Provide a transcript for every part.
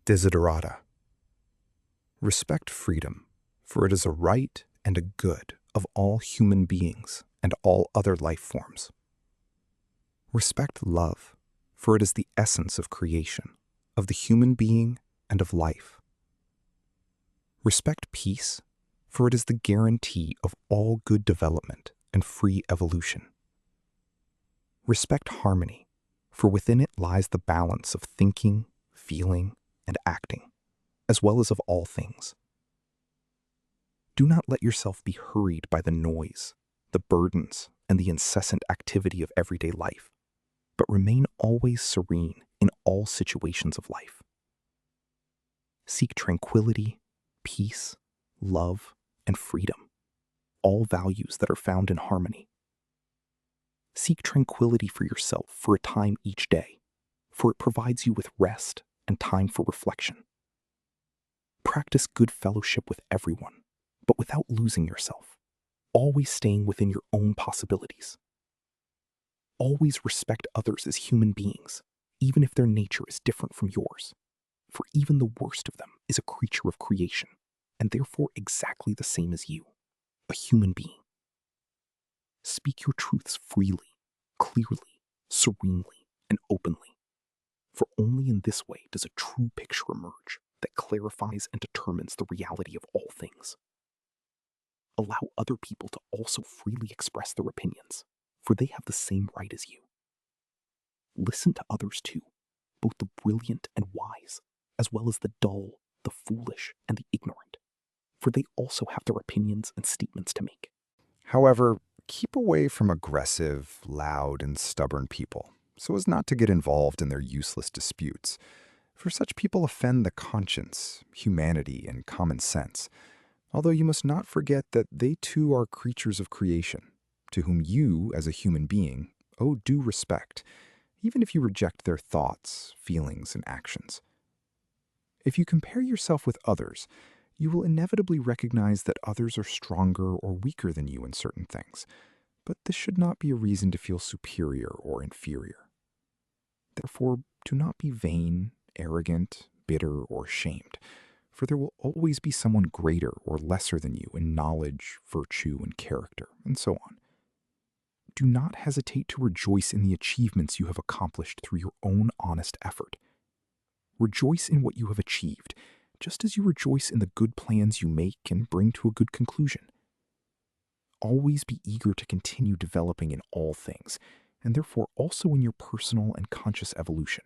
DESIDERATA. Respect freedom, for it is a right and a good of all human beings and all other life forms. Respect love, for it is the essence of creation, of the human being and of life. Respect peace, for it is the guarantee of all good development and free evolution. Respect harmony, for within it lies the balance of thinking, feeling, and acting, as well as of all things. Do not let yourself be hurried by the noise, the burdens, and the incessant activity of everyday life, but remain always serene in all situations of life. Seek tranquility, peace, love, and freedom, all values that are found in harmony. Seek tranquility for yourself for a time each day, for it provides you with rest and time for reflection. Practice good fellowship with everyone, but without losing yourself, always staying within your own possibilities. Always respect others as human beings, even if their nature is different from yours, for even the worst of them is a creature of creation, and therefore exactly the same as you, a human being. Speak your truths freely, clearly, serenely, and openly, for only in this way does a true picture emerge that clarifies and determines the reality of all things. Allow other people to also freely express their opinions, for they have the same right as you. Listen to others too, both the brilliant and wise, as well as the dull, the foolish, and the ignorant, for they also have their opinions and statements to make. However, keep away from aggressive, loud, and stubborn people, so as not to get involved in their useless disputes, for such people offend the conscience, humanity, and common sense, although you must not forget that they too are creatures of creation, to whom you, as a human being, owe due respect, even if you reject their thoughts, feelings, and actions. If you compare yourself with others, you will inevitably recognize that others are stronger or weaker than you in certain things, but this should not be a reason to feel superior or inferior. Therefore, do not be vain, arrogant, bitter, or ashamed, for there will always be someone greater or lesser than you in knowledge, virtue, and character, and so on. Do not hesitate to rejoice in the achievements you have accomplished through your own honest effort. Rejoice in what you have achieved, just as you rejoice in the good plans you make and bring to a good conclusion. Always be eager to continue developing in all things, and therefore also in your personal and conscious evolution.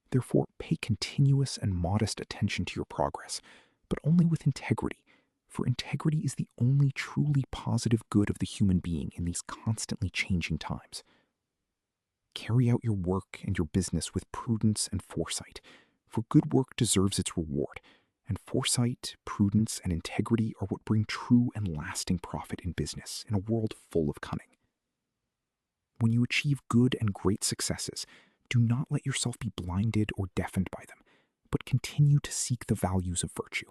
Therefore, pay continuous and modest attention to your progress, but only with integrity, for integrity is the only truly positive good of the human being in these constantly changing times. Carry out your work and your business with prudence and foresight, for good work deserves its reward, and foresight, prudence, and integrity are what bring true and lasting profit in business in a world full of cunning. When you achieve good and great successes, do not let yourself be blinded or deafened by them, but continue to seek the values of virtue.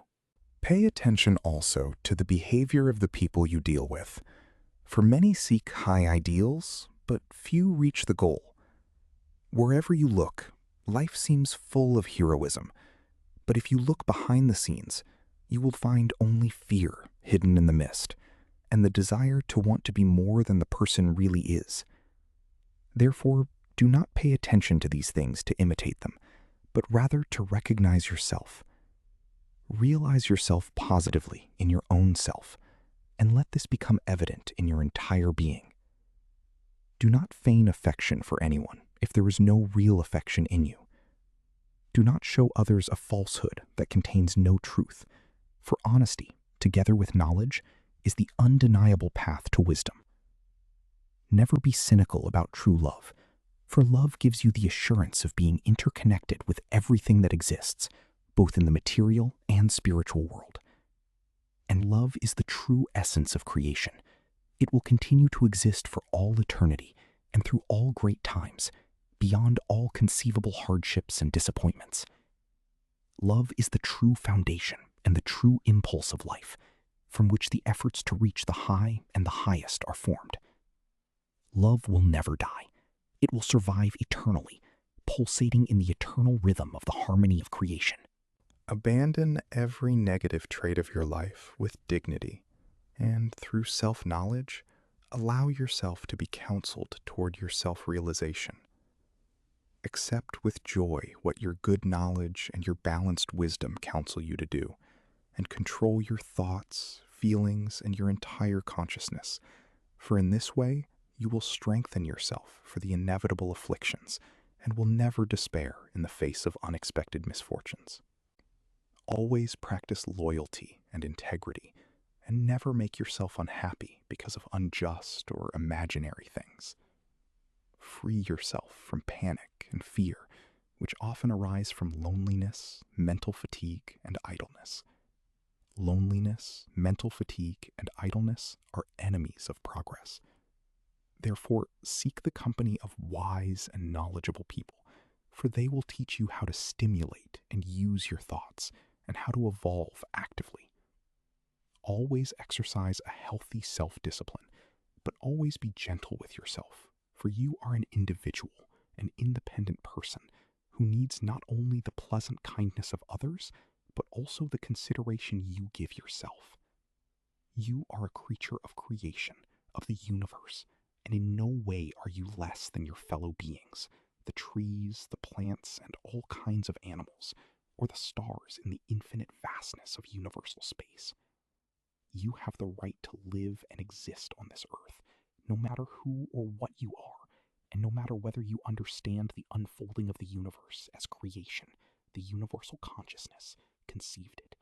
Pay attention also to the behavior of the people you deal with, for many seek high ideals, but few reach the goal. Wherever you look, life seems full of heroism, but if you look behind the scenes, you will find only fear hidden in the mist, and the desire to want to be more than the person really is. Therefore, do not pay attention to these things to imitate them, but rather to recognize yourself. Realize yourself positively in your own self, and let this become evident in your entire being. Do not feign affection for anyone if there is no real affection in you. Do not show others a falsehood that contains no truth, for honesty, together with knowledge, is the undeniable path to wisdom. Never be cynical about true love, for love gives you the assurance of being interconnected with everything that exists, both in the material and spiritual world. And love is the true essence of creation. It will continue to exist for all eternity and through all great times, beyond all conceivable hardships and disappointments. Love is the true foundation and the true impulse of life, from which the efforts to reach the high and the highest are formed. Love will never die. It will survive eternally, pulsating in the eternal rhythm of the harmony of creation. Abandon every negative trait of your life with dignity, and through self-knowledge, allow yourself to be counseled toward your self-realization. Accept with joy what your good knowledge and your balanced wisdom counsel you to do, and control your thoughts, feelings, and your entire consciousness, for in this way you will strengthen yourself for the inevitable afflictions and will never despair in the face of unexpected misfortunes. Always practice loyalty and integrity, and never make yourself unhappy because of unjust or imaginary things. Free yourself from panic and fear, which often arise from loneliness, mental fatigue, and idleness. Loneliness, mental fatigue, and idleness are enemies of progress. Therefore, seek the company of wise and knowledgeable people, for they will teach you how to stimulate and use your thoughts and how to evolve actively. Always exercise a healthy self-discipline, but always be gentle with yourself, for you are an individual, an independent person who needs not only the pleasant kindness of others, but also the consideration you give yourself. You are a creature of creation, of the universe, and in no way are you less than your fellow beings, the trees, the plants, and all kinds of animals, or the stars in the infinite vastness of universal space. You have the right to live and exist on this earth, no matter who or what you are, and no matter whether you understand the unfolding of the universe as creation, the universal consciousness, conceived it.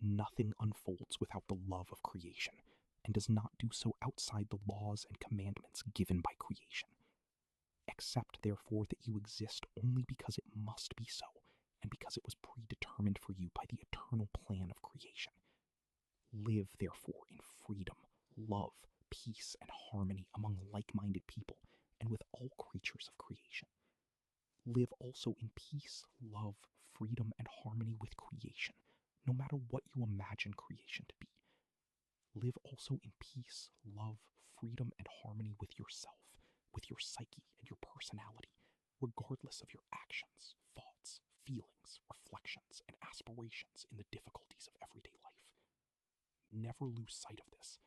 Nothing unfolds without the love of creation, and does not do so outside the laws and commandments given by creation. Accept, therefore, that you exist only because it must be so, and because it was predetermined for you by the eternal plan of creation. Live, therefore, in freedom, love, peace, and harmony among like-minded people, and with all creatures of creation. Live also in peace, love, freedom, and harmony with creation, no matter what you imagine creation to be. Live also in peace, love, freedom, and harmony with yourself, with your psyche and your personality, regardless of your actions, thoughts, feelings, reflections, and aspirations in the difficulties of everyday life. Never lose sight of this,